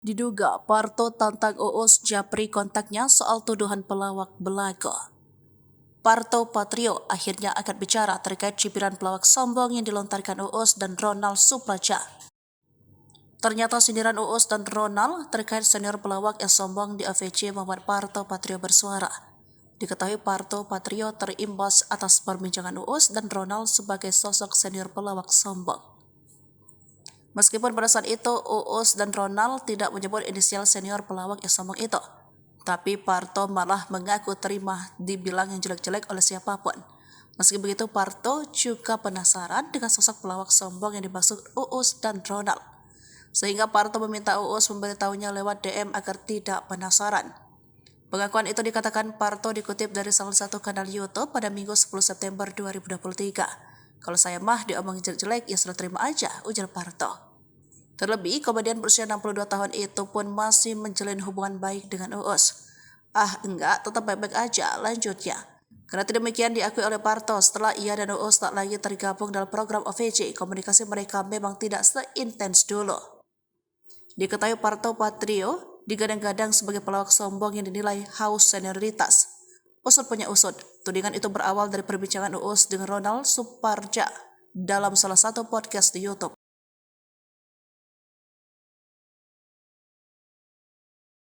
Diduga Parto tantang Uus Japri kontaknya soal tuduhan pelawak belago. Parto Patrio akhirnya akan bicara terkait cibiran pelawak sombong yang dilontarkan Uus dan Ronald Supraja. Ternyata sindiran Uus dan Ronald terkait senior pelawak yang sombong di AVC membuat Parto Patrio bersuara. Diketahui Parto Patrio terimbas atas perbincangan Uus dan Ronald sebagai sosok senior pelawak sombong. Meskipun pada saat itu Uus dan Ronald tidak menyebut inisial senior pelawak yang sombong itu, tapi Parto malah mengaku terima dibilang yang jelek-jelek oleh siapapun. Meski begitu, Parto juga penasaran dengan sosok pelawak sombong yang dimaksud Uus dan Ronald. Sehingga Parto meminta Uus memberitahunya lewat DM agar tidak penasaran. Pengakuan itu dikatakan Parto dikutip dari salah satu kanal YouTube pada Minggu 10 September 2023. Kalau saya mah diomongin jelek-jelek, ya sudah terima aja, ujar Parto. Terlebih, komedian berusia 62 tahun itu pun masih menjalin hubungan baik dengan Uus. Enggak, tetap baik-baik aja, lanjutnya. Karena demikian diakui oleh Parto, setelah ia dan Uus tak lagi tergabung dalam program OVJ, komunikasi mereka memang tidak seintens dulu. Diketahui Parto Patrio digadang-gadang sebagai pelawak sombong yang dinilai haus senioritas. Usut punya usut, tudingan itu berawal dari perbincangan Uus dengan Ronald Suparja dalam salah satu podcast di YouTube.